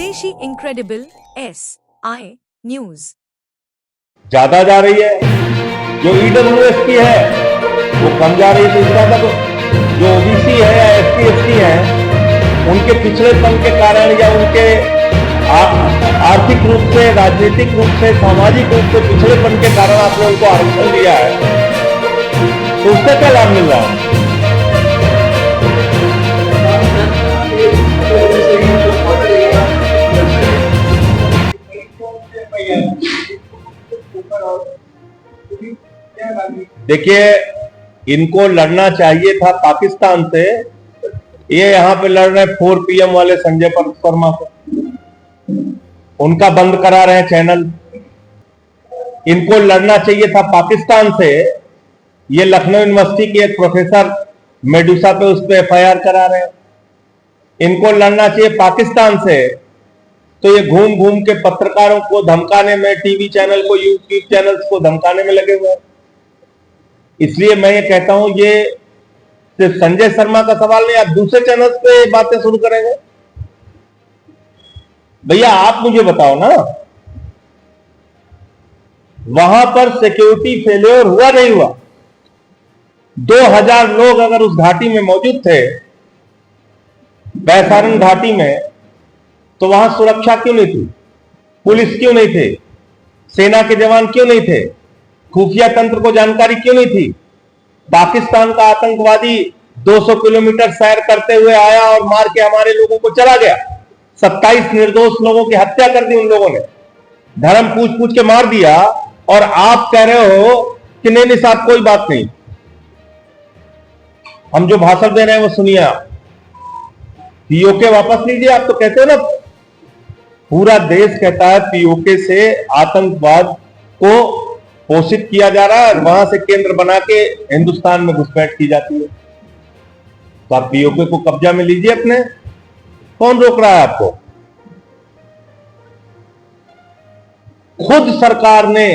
स्वदेशी incredible SI news. ज्यादा जा रही है, जो EWS की है वो कम जा रही है। तो इसका मतलब जो OBC है या SC ST है, उनके पिछड़ेपन के कारण या उनके आर्थिक रूप से, राजनीतिक रूप से, सामाजिक रूप से पिछड़ेपन के कारण आपने उनको आरक्षण दिया है, तो उससे क्या लाभ मिल रहा है? देखिए, इनको लड़ना चाहिए था पाकिस्तान से। ये यहां पे लड़ रहे 4 PM वाले संजय वर्मा को, उनका बंद करा रहे हैं चैनल। इनको लड़ना चाहिए था पाकिस्तान से। ये लखनऊ यूनिवर्सिटी की एक प्रोफेसर मेडुसा पे उस पर FIR करा रहे हैं। इनको लड़ना चाहिए पाकिस्तान से। तो ये घूम घूम के पत्रकारों को धमकाने में, टीवी चैनल को, यूट्यूब चैनल्स को धमकाने में लगे हुए हैं। इसलिए मैं ये कहता हूं, ये सिर्फ संजय शर्मा का सवाल नहीं, आप दूसरे चैनल्स पे बातें शुरू करेंगे। भैया आप मुझे बताओ ना, वहां पर सिक्योरिटी फेलियर हुआ नहीं हुआ? 2000 लोग अगर उस घाटी में मौजूद थे, वैशारन घाटी में, तो वहां सुरक्षा क्यों नहीं थी? पुलिस क्यों नहीं थे? सेना के जवान क्यों नहीं थे? खुफिया तंत्र को जानकारी क्यों नहीं थी? पाकिस्तान का आतंकवादी 200 किलोमीटर सैर करते हुए आया और मार के हमारे लोगों को चला गया। 27 निर्दोष लोगों की हत्या कर दी उन लोगों ने, धर्म पूछ पूछ के मार दिया। और आप कह रहे हो कि नहीं साहब कोई बात नहीं, हम जो भाषण दे रहे हैं वो सुनिए आप। POK वापस लीजिए। आप तो कहते हो ना, पूरा देश कहता है POK से आतंकवाद को पोषित किया जा रहा है और वहां से केंद्र बना के हिंदुस्तान में घुसपैठ की जाती है। तो आप POK को कब्जा में लीजिए अपने, कौन रोक रहा है आपको? खुद सरकार ने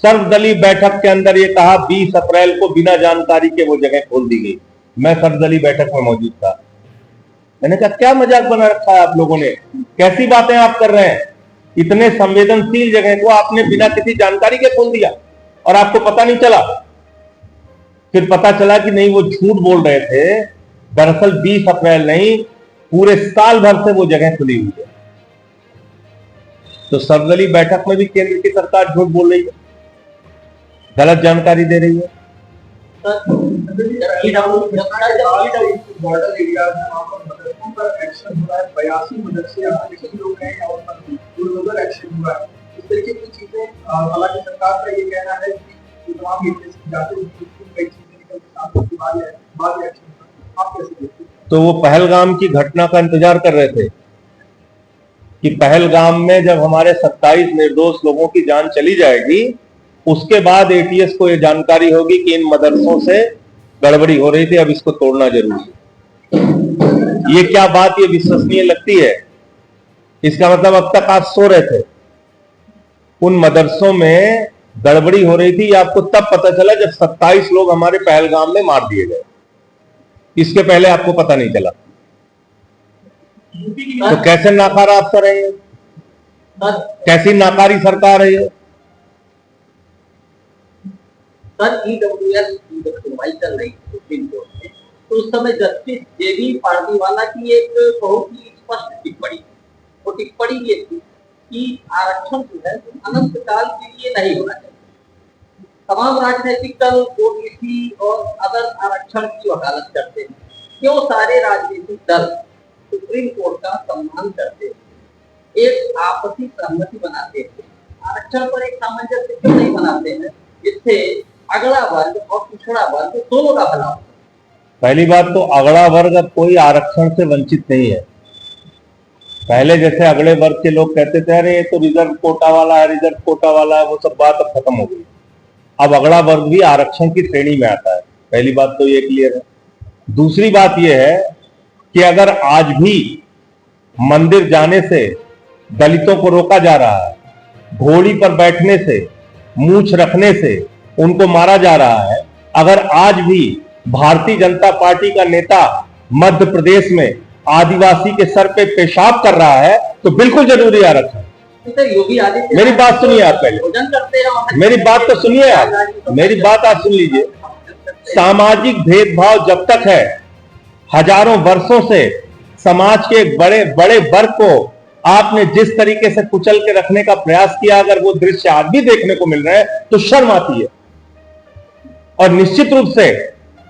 सर्वदलीय बैठक के अंदर ये कहा 20 अप्रैल को बिना जानकारी के वो जगह खोल दी गई। मैं सर्वदलीय बैठक में मौजूद था। मैंने कहा क्या मजाक बना रखा है आप लोगों ने, कैसी बातें आप कर रहे हैं? इतने संवेदनशील जगह को आपने बिना किसी जानकारी के खोल दिया और आपको पता नहीं चला। फिर पता चला कि नहीं, वो झूठ बोल रहे थे। दरअसल 20 अप्रैल नहीं, पूरे साल भर से वो जगह खुली हुई है। तो सर्वदलीय बैठक में भी केंद्र की सरकार झूठ बोल रही है, गलत जानकारी दे रही है। बॉर्डर एरिया में वहां पर मदरसों पर एक्शन हुआ है, 82 मदरसे लोग हैं और उधर एक्शन हुआ है। इस तरीके की चीजें, हालांकि सरकार का ये कहना है कि तमाम एजेंसी जाते हैं, कई चीजें निकल के सामने बाद एक्शन। आप कैसे देखते हैं? तो वो पहलगाम की घटना का इंतजार कर रहे थे कि पहलगाम में जब हमारे 27 निर्दोष लोगों की जान चली जाएगी, उसके बाद ATS को ये जानकारी होगी कि इन मदरसों से गड़बड़ी हो रही थी, अब इसको तोड़ना जरूरी है। ये क्या बात ये विश्वसनीय लगती है? इसका मतलब अब तक आप सो रहे थे। उन मदरसों में गड़बड़ी हो रही थी, आपको तब पता चला जब 27 लोग हमारे पहलगाम में मार दिए गए। इसके पहले आपको पता नहीं चला। तो कैसे नाकारा अफसर है ये? कैसी नाकारी सरकार है ये? सर, EWS की जब सुनवाई चल रही थी सुप्रीम कोर्ट में, तो उस समय जस्टिस JB पार्टीवाला की एक बहुत ही स्पष्ट टिप्पणी, वो टिप्पणी ये थी कि आरक्षण जो है अनंत काल के लिए नहीं होना चाहिए। तमाम राजनीतिक दल OBC और अदर आरक्षण की वकालत करते हैं। क्यों सारे राजनीतिक दल सुप्रीम कोर्ट का सम्मान करते हैं, एक आपसी सहमति बनाते हैं, आरक्षण पर एक सामंजस्य क्यों नहीं बनाते हैं जिससे अगला वर्ग और पिछड़ा वर्ग दोनों का भला हो? पहली बात तो अगला वर्ग अब कोई आरक्षण से वंचित नहीं है। पहले जैसे अगले वर्ग के लोग कहते थे अरे ये तो रिजर्व कोटा वाला है, रिजर्व कोटा वाला है, वो सब बात अब खत्म हो गई। अब अगला वर्ग भी आरक्षण की श्रेणी में आता है। पहली बात तो ये क्लियर है। दूसरी बात ये है कि अगर आज भी मंदिर जाने से दलितों को रोका जा रहा है, घोड़ी पर बैठने से, मूछ रखने से उनको मारा जा रहा है, अगर आज भी भारतीय जनता पार्टी का नेता मध्य प्रदेश में आदिवासी के सर पे पेशाब कर रहा है तो बिल्कुल जरूरी आरक्षण। सर योगी आदित्यनाथ मेरी बात सुनिए आप पहले, भोजन करते हैं, मेरी बात तो सुनिए आप, मेरी बात आप सुन लीजिए। सामाजिक भेदभाव जब तक है, हजारों वर्षों से समाज के एक बड़े बड़े वर्ग को आपने जिस तरीके से कुचल के रखने का प्रयास किया, अगर वो दृश्य आज भी देखने को मिल रहा है तो शर्म आती है। और निश्चित रूप से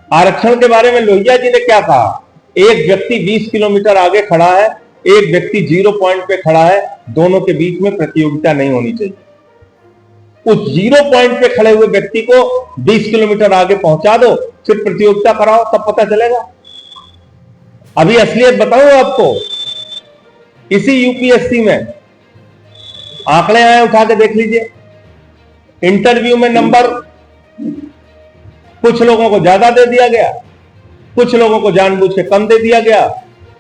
आरक्षण के बारे में लोहिया जी ने क्या कहा, एक व्यक्ति 20 किलोमीटर आगे खड़ा है, एक व्यक्ति 0 पॉइंट पे खड़ा है, दोनों के बीच में प्रतियोगिता नहीं होनी चाहिए। उस 0 पॉइंट पे खड़े हुए व्यक्ति को 20 किलोमीटर आगे पहुंचा दो, फिर प्रतियोगिता कराओ, तब पता चलेगा। अभी असलियत बताऊं आपको, इसी यूपीएससी में आंकड़े आए, उठा के देख लीजिए। इंटरव्यू में नंबर कुछ लोगों को ज्यादा दे दिया गया, कुछ लोगों को जानबूझ के कम दे दिया गया,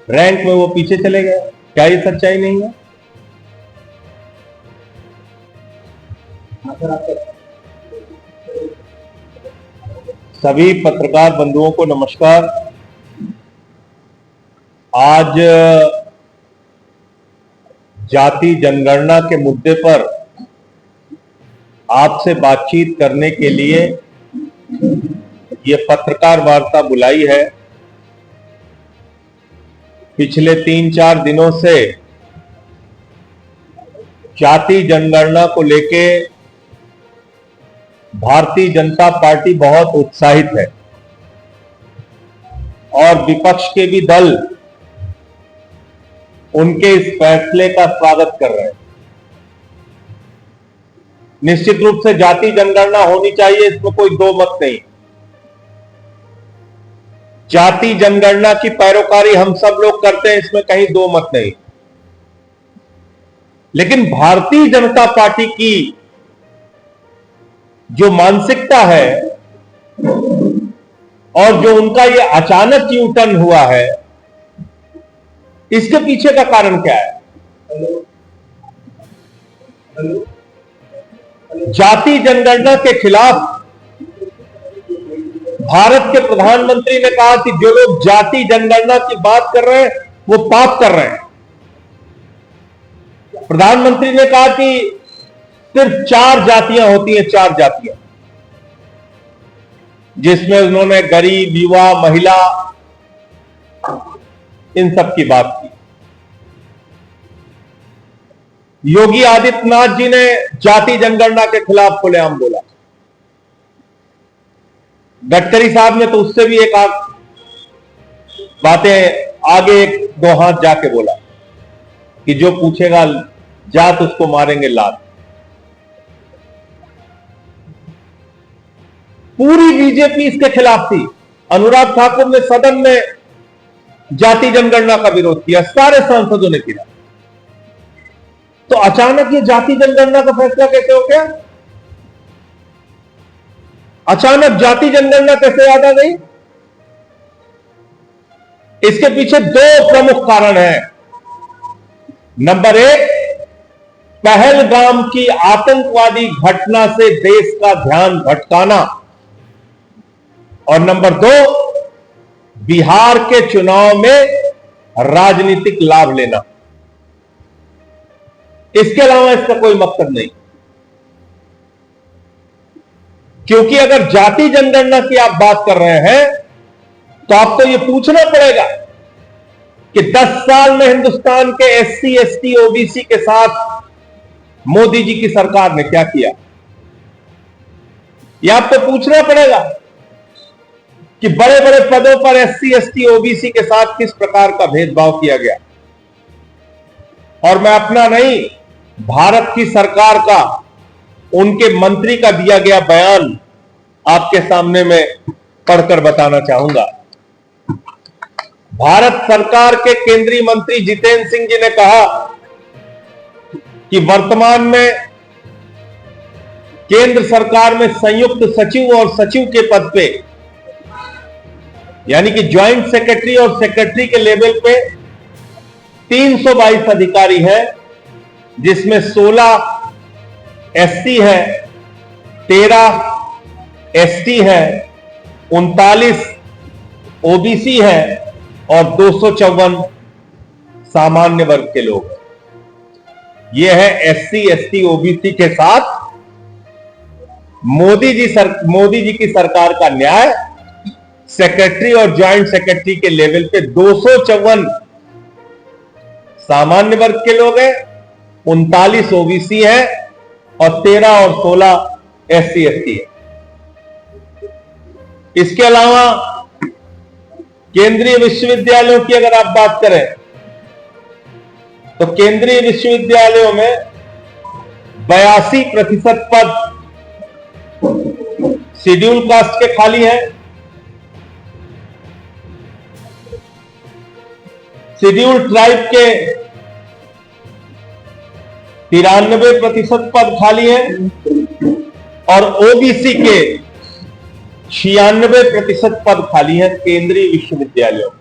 रैंक में वो पीछे चले गए। क्या ये सच्चाई नहीं है? सभी पत्रकार बंधुओं को नमस्कार। आज जाति जनगणना के मुद्दे पर आपसे बातचीत करने के लिए ये पत्रकार वार्ता बुलाई है। पिछले 3-4 दिनों से जाति जनगणना को लेके भारतीय जनता पार्टी बहुत उत्साहित है और विपक्ष के भी दल उनके इस फैसले का स्वागत कर रहे हैं। निश्चित रूप से जाति जनगणना होनी चाहिए, इसमें कोई दो मत नहीं। जाति जनगणना की पैरोकारी हम सब लोग करते हैं, इसमें कहीं दो मत नहीं। लेकिन भारतीय जनता पार्टी की जो मानसिकता है और जो उनका ये अचानक यू टर्न हुआ है, इसके पीछे का कारण क्या है? जाति जनगणना के खिलाफ भारत के प्रधानमंत्री ने कहा कि जो लोग जाति जनगणना की बात कर रहे हैं वो पाप कर रहे हैं। प्रधानमंत्री ने कहा कि सिर्फ 4 जातियां होती हैं, 4 जातियां, जिसमें उन्होंने गरीब, युवा, महिला, इन सब की बात की। योगी आदित्यनाथ जी ने जाति जनगणना के खिलाफ खुलेआम बोला। गडकरी साहब ने तो उससे भी एक बातें आगे 1-2 हाथ जाके बोला कि जो पूछेगा जात उसको मारेंगे लात। पूरी बीजेपी इसके खिलाफ थी। अनुराग ठाकुर ने सदन में जाति जनगणना का विरोध किया, सारे सांसदों ने किया। तो अचानक ये जाति जनगणना का फैसला कैसे हो गया? अचानक जाति जनगणना कैसे याद आ गई? इसके पीछे 2 प्रमुख कारण हैं। नंबर 1, पहलगाम की आतंकवादी घटना से देश का ध्यान भटकाना, और नंबर 2, बिहार के चुनाव में राजनीतिक लाभ लेना। इसके अलावा इसका कोई मकसद नहीं। क्योंकि अगर जाति जनगणना की आप बात कर रहे हैं तो आपको यह पूछना पड़ेगा कि 10 साल में हिंदुस्तान के SC, ST, OBC के साथ मोदी जी की सरकार ने क्या किया। यह आपको पूछना पड़ेगा कि बड़े बड़े पदों पर SC, ST, OBC के साथ किस प्रकार का भेदभाव किया गया। और मैं अपना नहीं, भारत की सरकार का, उनके मंत्री का दिया गया बयान आपके सामने में पढ़कर बताना चाहूंगा। भारत सरकार के केंद्रीय मंत्री जितेंद्र सिंह जी ने कहा कि वर्तमान में केंद्र सरकार में संयुक्त सचिव और सचिव के पद पे, यानी कि ज्वाइंट सेक्रेटरी और सेक्रेटरी के लेवल पे 322 अधिकारी हैं, जिसमें 16 SC है, 13 ST है, 39 OBC है और 254 सामान्य वर्ग के लोग हैं। ये है SC ST OBC के साथ मोदी जी की सरकार का न्याय। सेक्रेटरी और ज्वाइंट सेक्रेटरी के लेवल पे 254 सामान्य वर्ग के लोग हैं, 39 OBC है और 13 और 16 SC ST है। इसके अलावा केंद्रीय विश्वविद्यालयों की अगर आप बात करें तो केंद्रीय विश्वविद्यालयों में 82% पद शेड्यूल कास्ट के खाली हैं। शेड्यूल ट्राइब के 93% पद खाली हैं और ओबीसी के 96% पद खाली हैं केंद्रीय विश्वविद्यालयों।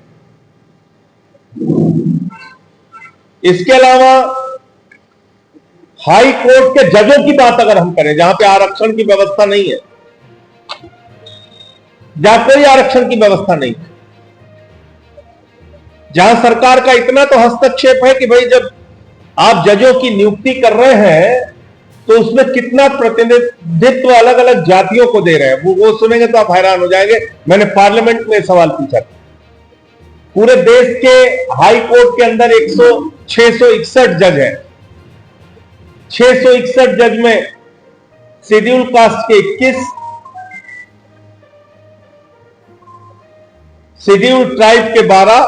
इसके अलावा हाई कोर्ट के जजों की बात अगर हम करें, जहां पे आरक्षण की व्यवस्था नहीं है, जहां कोई आरक्षण की व्यवस्था नहीं है, जहां सरकार का इतना तो हस्तक्षेप है कि भाई जब आप जजों की नियुक्ति कर रहे हैं तो उसमें कितना प्रतिनिधित्व अलग अलग जातियों को दे रहे हैं, वो सुनेंगे तो आप हैरान हो जाएंगे। मैंने पार्लियामेंट में सवाल पूछा था। पूरे देश के हाई कोर्ट के अंदर 661 जज हैं। 661 जज में शेड्यूल कास्ट के 21, शेड्यूल ट्राइब के 12,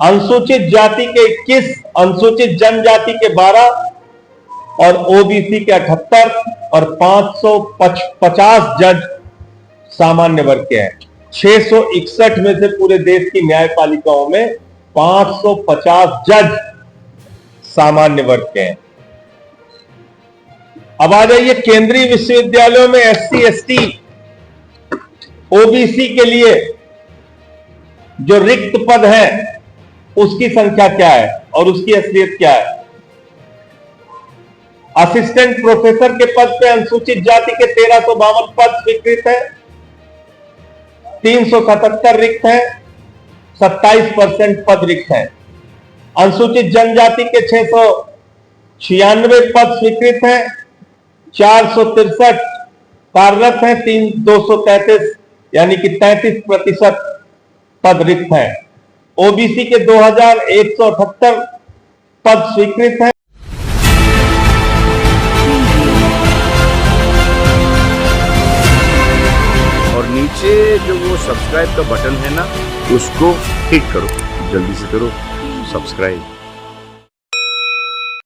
अनुसूचित जाति के 21, अनुसूचित जनजाति के 12 और ओबीसी के 78 और 550 जज सामान्य वर्ग के हैं। 661 में से पूरे देश की न्यायपालिकाओं में 550 जज सामान्य वर्ग के हैं। अब आ जाइए केंद्रीय विश्वविद्यालयों में SC ST OBC के लिए जो रिक्त पद है उसकी संख्या क्या है और उसकी असलियत क्या है। असिस्टेंट प्रोफेसर के पद पे अनुसूचित जाति के 1352 पद स्वीकृत है, 377 रिक्त हैं, 27% पद रिक्त हैं। अनुसूचित जनजाति के 696 पद स्वीकृत हैं, 463 कार्यरत हैं, 233 यानी कि 33% पद रिक्त हैं। ओबीसी के 2178 पद स्वीकृत हैं। और नीचे जो वो सब्सक्राइब का बटन है ना, उसको हिट करो, जल्दी से करो सब्सक्राइब।